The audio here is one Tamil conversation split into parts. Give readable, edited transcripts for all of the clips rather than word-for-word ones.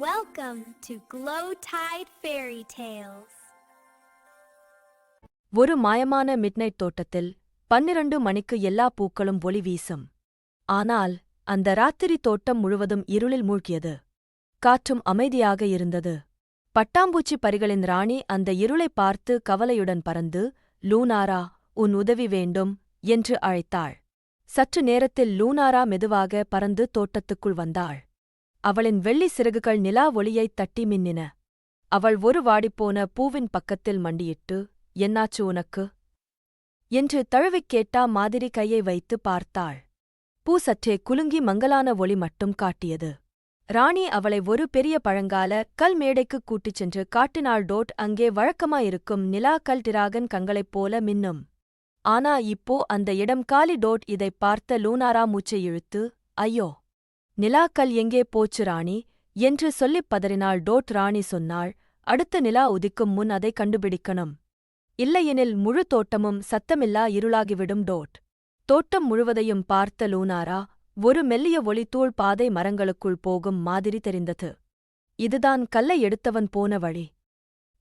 Welcome to Glow Tide Fairy Tales. ஒரு மாயமான மிட்நைட் தோட்டத்தில் 12 மணிக்கு எல்லா பூக்களும் ஒளி வீசும். ஆனால் அந்த ராத்திரி தோட்டம் முழுவதும் இருளில் மூழ்கியது. காற்றும் அமைதியாக இருந்தது. பட்டாம்பூச்சி பரிகளின் ராணி அந்த இருளைப் பார்த்து கவலையுடன் பறந்து, லூனாரா, உன் உதவி வேண்டும் என்று அழைத்தாள். சற்று நேரத்தில் லூனாரா மெதுவாக பறந்து தோட்டத்துக்குள் வந்தாள். அவளின் வெள்ளி சிறகுகள் நிலா ஒளியைத் தட்டி மின்னின. அவள் ஒரு வாடிப்போன பூவின் பக்கத்தில் மண்டியிட்டு, என்னாச்சு உனக்கு என்று தழுவிக் கேட்டா மாதிரி கையை வைத்து பார்த்தாள். பூ சற்றே குலுங்கி மங்கலான ஒளி மட்டும் காட்டியது. ராணி அவளை ஒரு பெரிய பழங்கால கல் மேடைக்குக் கூட்டிச் சென்று காட்டினாள். டோட் அங்கே வழக்கமாயிருக்கும் நிலா கல் டிராகன் கண்களைப் போல மின்னும். ஆனா இப்போ அந்த இடம் காலி. டோட் இதைப் பார்த்த லூனாரா மூச்சை இழுத்து, ஐயோ, நிலாக்கல் எங்கே போச்சு ராணி என்று சொல்லிப் பதறினாள். டோட் ராணி சொன்னாள், அடுத்த நிலா உதிக்கும் முன் அதை கண்டுபிடிக்கணும். இல்லையெனில் முழு தோட்டமும் சத்தமில்லா இருளாகிவிடும். டோட் தோட்டம் முழுவதையும் பார்த்த லூனாரா, ஒரு மெல்லிய ஒளி தூள் பாதை மரங்களுக்குள் போகும் மாதிரி தெரிந்தது. இதுதான் கல்லை எடுத்தவன் போன வழி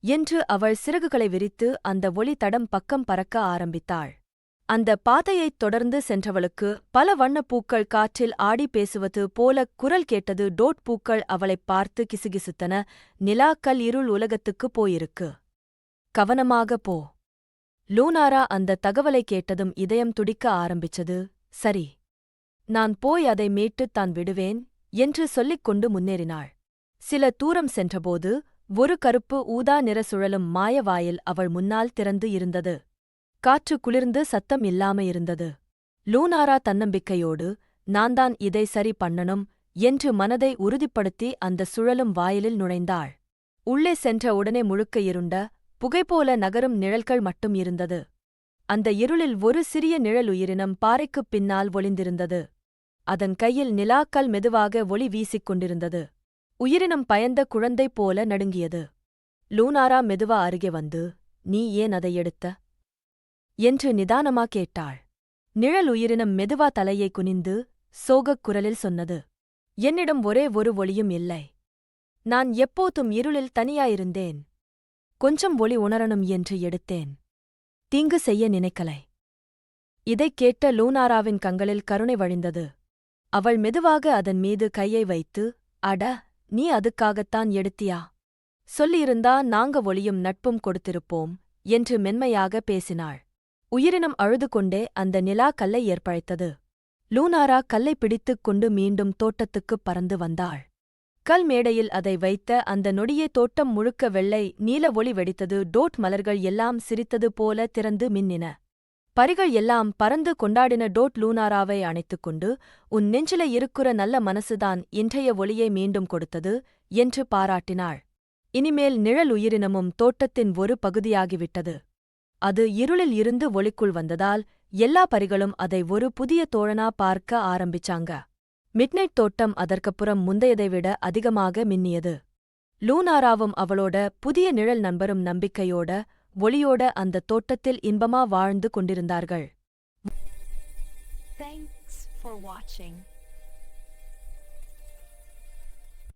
என்று அவள் சிறகுகளை விரித்து அந்த ஒளி தடம் பக்கம் பறக்க ஆரம்பித்தாள். அந்த பாதையைத் தொடர்ந்து சென்றவளுக்கு பல வண்ணப் பூக்கள் காற்றில் ஆடி பேசுவது போல குரல் கேட்டது. டோட் பூக்கள் அவளைப் பார்த்து கிசுகிசுத்தன. நிலாக்கல் இருள் உலகத்துக்குப் போயிருக்கு. கவனமாக போ. லூனாரா அந்த தகவலை கேட்டதும் இதயம் துடிக்க ஆரம்பிச்சது. சரி, நான் போய் அதை மீட்டுத் தான் விடுவேன் என்று சொல்லிக் கொண்டு முன்னேறினாள். சில தூரம் சென்றபோது ஒரு கருப்பு ஊதா நிற சுழலும் மாயவாயில் அவள் முன்னால் திறந்து இருந்தது. காற்று குளிர்ந்து சத்தம் இல்லாம இருந்தது. லூனாரா தன்னம்பிக்கையோடு, நான்தான் இதை சரி பண்ணணும் என்று மனதை உறுதிப்படுத்தி அந்த சுழலும் வாயிலில் நுழைந்தாள். உள்ளே சென்ற உடனே முழுக்க இருண்ட, புகைபோல நகரும் நிழல்கள் மட்டும் இருந்தது. அந்த இருளில் ஒரு சிறிய நிழல் உயிரினம் பாறைக்குப் பின்னால் ஒளிந்திருந்தது. அதன் கையில் நிலாக்கல் மெதுவாக ஒளி வீசிக் கொண்டிருந்தது. உயிரினம் பயந்த குழந்தை போல நடுங்கியது. லூனாரா மெதுவா அருகே வந்து, நீ ஏன் அதை எடுத்த என்று நிதானமா கேட்டாள். நிழல் உயிரினம் மெதுவா தலையை குனிந்து சோகக் குரலில் சொன்னது, என்னிடம் ஒரே ஒரு ஒளியும் இல்லை. நான் எப்போதும் இருளில் தனியாயிருந்தேன். கொஞ்சம் ஒளி உணரணும் என்று எடுத்தேன். தீங்கு செய்ய நினைக்கலை. இதைக் கேட்ட லூனாராவின் கண்களில் கருணை வழிந்தது. அவள் மெதுவாக அதன் மீது கையை வைத்து, அட, நீ அதுக்காகத்தான் எடுத்தியா? சொல்லியிருந்தா நாங்க ஒளியும் நட்பும் கொடுத்திருப்போம் என்று மென்மையாக பேசினாள். உயிரினம் அழுது கொண்டே அந்த நிலா கல்லை ஏற்பழைத்தது. லூனாரா கல்லை பிடித்துக் கொண்டு மீண்டும் தோட்டத்துக்குப் பறந்து வந்தாள். கல் மேடையில் அதை வைத்த அந்த நொடியே தோட்டம் முழுக்க வெள்ளை நீல ஒளி வெடித்தது. டோட் மலர்கள் எல்லாம் சிரித்தது போல திறந்து மின்னின. பரிகள் எல்லாம் பறந்து கொண்டாடின. டோட் லூனாராவை அணைத்துக்கொண்டு, உன் நெஞ்சில இருக்குற நல்ல மனசுதான் இன்றைய ஒளியை மீண்டும் கொடுத்தது என்று பாராட்டினாள். இனிமேல் நிழல் உயிரினமும் தோட்டத்தின் ஒரு பகுதியாகிவிட்டது. அது இருளில் இருந்து ஒளிக்குள் வந்ததால் எல்லா பரிகளும் அதை ஒரு புதிய தோழனா பார்க்க ஆரம்பிச்சாங்க. மிட்நைட் தோட்டம் அதற்கப்புறம் முந்தையதை விட அதிகமாக மின்னியது. லூனாராவும் அவளோட புதிய நிழல் நண்பரும் நம்பிக்கையோட ஒளியோட அந்த தோட்டத்தில் இன்பமா வாழ்ந்து கொண்டிருந்தார்கள். Thanks for watching.